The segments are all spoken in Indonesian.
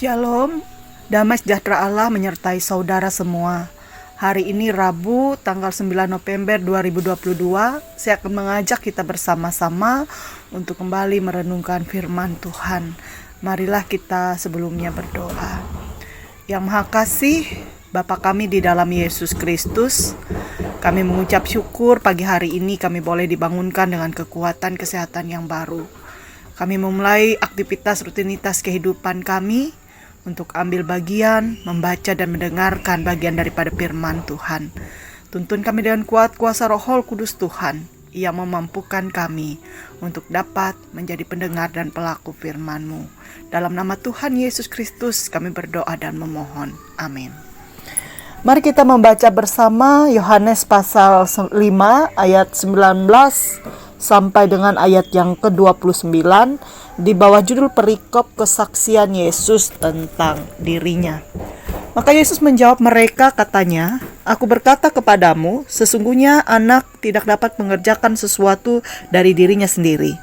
Shalom, damai sejahtera Allah menyertai saudara semua. Hari ini Rabu, tanggal 9 November 2022, saya akan mengajak kita bersama-sama untuk kembali merenungkan firman Tuhan. Marilah kita sebelumnya berdoa. Yang Maha Kasih, Bapa kami di dalam Yesus Kristus, kami mengucap syukur pagi hari ini kami boleh dibangunkan dengan kekuatan kesehatan yang baru. Kami memulai aktivitas rutinitas kehidupan kami untuk ambil bagian, membaca dan mendengarkan bagian daripada firman Tuhan. Tuntun kami dengan kuat kuasa Roh Kudus Tuhan yang memampukan kami untuk dapat menjadi pendengar dan pelaku firman-Mu. Dalam nama Tuhan Yesus Kristus kami berdoa dan memohon. Amin. Mari kita membaca bersama Yohanes pasal 5 ayat 19 sampai dengan ayat yang ke-29 di bawah judul perikop kesaksian Yesus tentang dirinya. Maka Yesus menjawab mereka, katanya, "Aku berkata kepadamu, sesungguhnya anak tidak dapat mengerjakan sesuatu dari dirinya sendiri.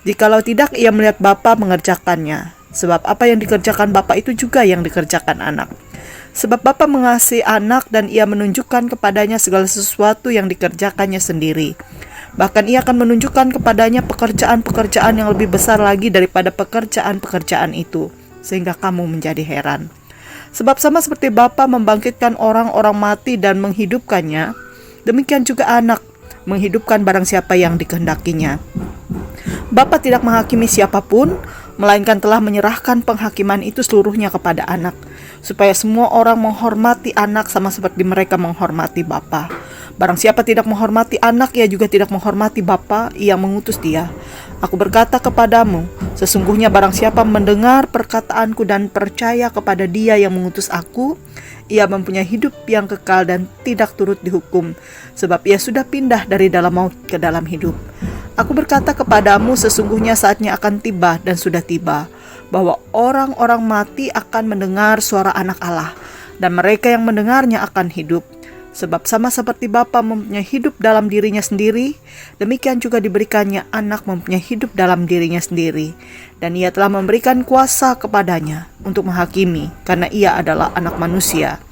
Jikalau tidak, ia melihat Bapa mengerjakannya. Sebab apa yang dikerjakan Bapa itu juga yang dikerjakan anak. Sebab Bapa mengasihi anak dan ia menunjukkan kepadanya segala sesuatu yang dikerjakannya sendiri. Bahkan ia akan menunjukkan kepadanya pekerjaan-pekerjaan yang lebih besar lagi daripada pekerjaan-pekerjaan itu, sehingga kamu menjadi heran. Sebab sama seperti Bapa membangkitkan orang-orang mati dan menghidupkannya, demikian juga anak menghidupkan barang siapa yang dikehendakinya. Bapa tidak menghakimi siapapun, melainkan telah menyerahkan penghakiman itu seluruhnya kepada anak, supaya semua orang menghormati anak sama seperti mereka menghormati Bapa. Barang siapa tidak menghormati anak, ia juga tidak menghormati Bapa yang mengutus dia. Aku berkata kepadamu, sesungguhnya barang siapa mendengar perkataanku dan percaya kepada dia yang mengutus aku, ia mempunyai hidup yang kekal dan tidak turut dihukum, sebab ia sudah pindah dari dalam maut ke dalam hidup. Aku berkata kepadamu, sesungguhnya saatnya akan tiba dan sudah tiba, bahwa orang-orang mati akan mendengar suara anak Allah, dan mereka yang mendengarnya akan hidup. Sebab sama seperti Bapa mempunyai hidup dalam dirinya sendiri, demikian juga diberikannya anak mempunyai hidup dalam dirinya sendiri. Dan ia telah memberikan kuasa kepadanya untuk menghakimi, karena ia adalah anak manusia.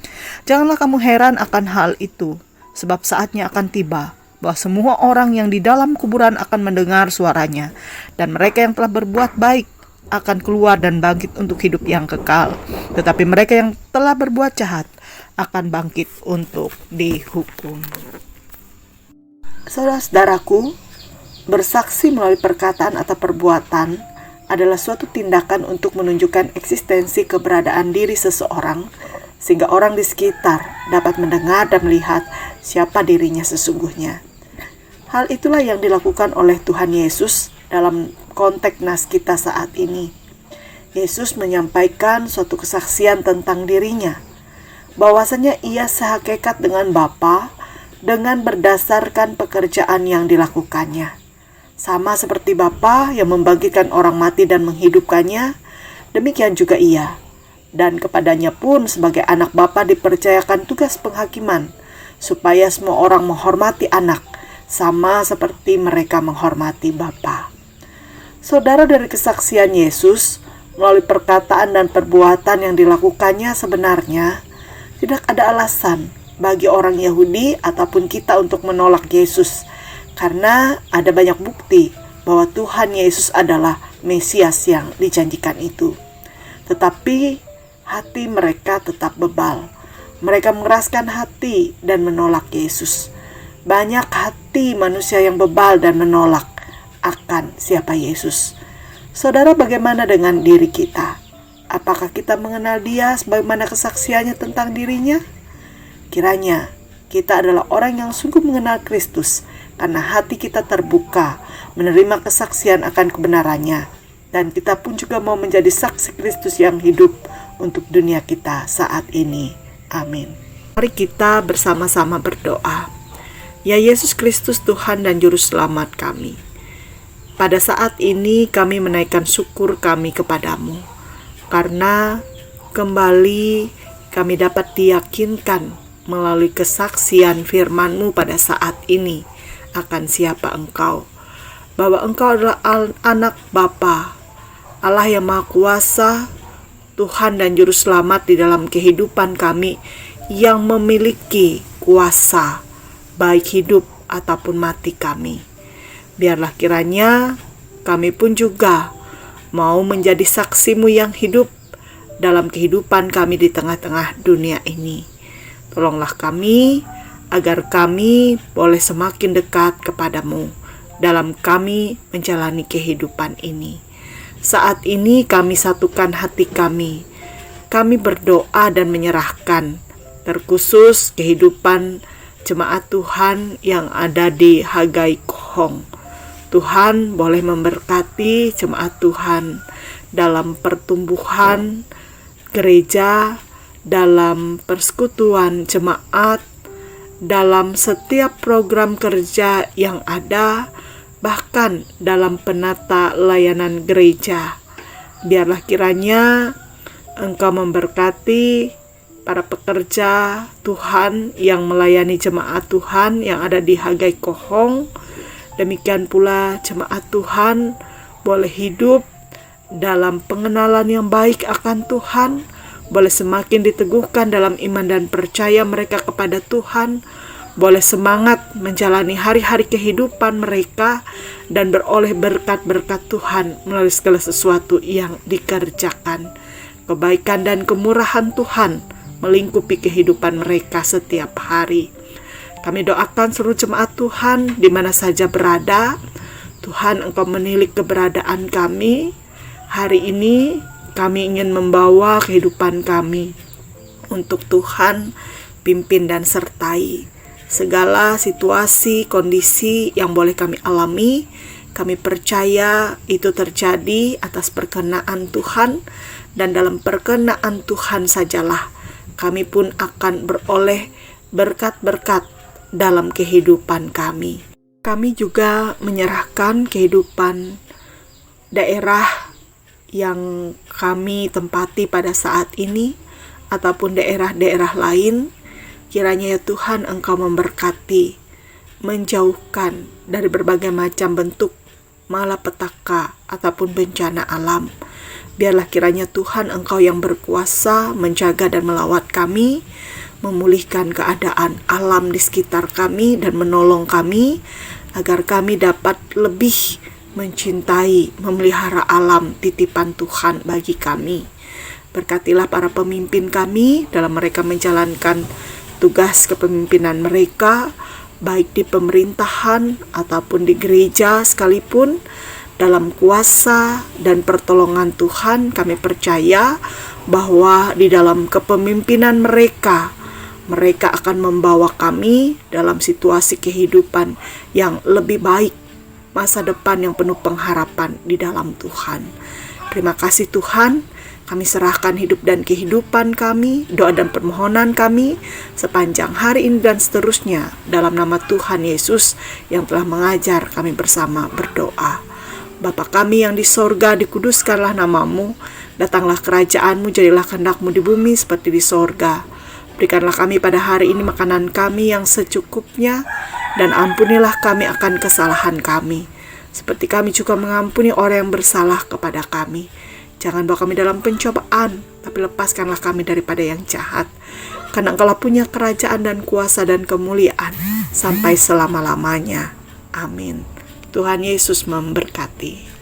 Janganlah kamu heran akan hal itu, sebab saatnya akan tiba, bahwa semua orang yang di dalam kuburan akan mendengar suaranya, dan mereka yang telah berbuat baik akan keluar dan bangkit untuk hidup yang kekal. Tetapi mereka yang telah berbuat jahat akan bangkit untuk dihukum." Saudara-saudaraku, bersaksi melalui perkataan atau perbuatan adalah suatu tindakan untuk menunjukkan eksistensi keberadaan diri seseorang, sehingga orang di sekitar dapat mendengar dan melihat siapa dirinya sesungguhnya. Hal itulah yang dilakukan oleh Tuhan Yesus dalam konteks nas kita saat ini. Yesus menyampaikan suatu kesaksian tentang dirinya, bahwasanya ia sehakikat dengan Bapa dengan berdasarkan pekerjaan yang dilakukannya. Sama seperti Bapa yang membangkitkan orang mati dan menghidupkannya, demikian juga ia. Dan kepadanya pun sebagai anak Bapa dipercayakan tugas penghakiman, supaya semua orang menghormati anak, sama seperti mereka menghormati Bapa. Saudara, dari kesaksian Yesus melalui perkataan dan perbuatan yang dilakukannya sebenarnya tidak ada alasan bagi orang Yahudi ataupun kita untuk menolak Yesus, karena ada banyak bukti bahwa Tuhan Yesus adalah Mesias yang dijanjikan itu. Tetapi hati mereka tetap bebal. Mereka mengeraskan hati dan menolak Yesus. Banyak hati manusia yang bebal dan menolak akan siapa Yesus. Saudara, bagaimana dengan diri kita? Apakah kita mengenal dia sebagaimana kesaksiannya tentang dirinya? Kiranya kita adalah orang yang sungguh mengenal Kristus, karena hati kita terbuka menerima kesaksian akan kebenarannya, dan kita pun juga mau menjadi saksi Kristus yang hidup untuk dunia kita saat ini. Amin. Mari kita bersama-sama berdoa. Ya Yesus Kristus, Tuhan dan Juru Selamat kami, pada saat ini kami menaikkan syukur kami kepadamu, karena kembali kami dapat diyakinkan melalui kesaksian firman-Mu pada saat ini akan siapa Engkau, bahwa Engkau adalah anak Bapa, Allah yang Maha Kuasa, Tuhan dan Juru Selamat di dalam kehidupan kami yang memiliki kuasa baik hidup ataupun mati kami. Biarlah kiranya kami pun juga mau menjadi saksi-Mu yang hidup dalam kehidupan kami di tengah-tengah dunia ini. Tolonglah kami agar kami boleh semakin dekat kepadamu dalam kami menjalani kehidupan ini. Saat ini kami satukan hati kami. Kami berdoa dan menyerahkan terkhusus kehidupan jemaat Tuhan yang ada di Hagai Kohong. Tuhan boleh memberkati jemaat Tuhan dalam pertumbuhan gereja, dalam persekutuan jemaat, dalam setiap program kerja yang ada, bahkan dalam penata layanan gereja. Biarlah kiranya Engkau memberkati para pekerja Tuhan yang melayani jemaat Tuhan yang ada di Hagai Kohong. Demikian pula jemaat Tuhan boleh hidup dalam pengenalan yang baik akan Tuhan, boleh semakin diteguhkan dalam iman dan percaya mereka kepada Tuhan, boleh semangat menjalani hari-hari kehidupan mereka dan beroleh berkat-berkat Tuhan melalui segala sesuatu yang dikerjakan. Kebaikan dan kemurahan Tuhan melingkupi kehidupan mereka setiap hari. Kami doakan seluruh jemaat Tuhan di mana saja berada. Tuhan, Engkau menilik keberadaan kami. Hari ini kami ingin membawa kehidupan kami untuk Tuhan pimpin dan sertai. Segala situasi, kondisi yang boleh kami alami, kami percaya itu terjadi atas perkenaan Tuhan, dan dalam perkenaan Tuhan sajalah kami pun akan beroleh berkat-berkat dalam kehidupan kami. Kami juga menyerahkan kehidupan daerah yang kami tempati pada saat ini ataupun daerah-daerah lain. Kiranya ya Tuhan, Engkau memberkati, menjauhkan dari berbagai macam bentuk malapetaka ataupun bencana alam. Biarlah kiranya Tuhan, Engkau yang berkuasa menjaga dan melawat kami, memulihkan keadaan alam di sekitar kami dan menolong kami agar kami dapat lebih mencintai, memelihara alam titipan Tuhan bagi kami. Berkatilah para pemimpin kami dalam mereka menjalankan tugas kepemimpinan mereka, baik di pemerintahan ataupun di gereja sekalipun. Dalam kuasa dan pertolongan Tuhan, kami percaya bahwa di dalam kepemimpinan mereka akan membawa kami dalam situasi kehidupan yang lebih baik, masa depan yang penuh pengharapan di dalam Tuhan. Terima kasih Tuhan, kami serahkan hidup dan kehidupan kami, doa dan permohonan kami sepanjang hari ini dan seterusnya dalam nama Tuhan Yesus yang telah mengajar kami bersama berdoa. Bapa kami yang di sorga, dikuduskanlah namamu, datanglah kerajaan-Mu, jadilah kehendak-Mu di bumi seperti di sorga. Berikanlah kami pada hari ini makanan kami yang secukupnya, dan ampunilah kami akan kesalahan kami, seperti kami juga mengampuni orang yang bersalah kepada kami. Jangan bawa kami dalam pencobaan, tapi lepaskanlah kami daripada yang jahat. Karena Engkaulah punya kerajaan dan kuasa dan kemuliaan sampai selama-lamanya. Amin. Tuhan Yesus memberkati.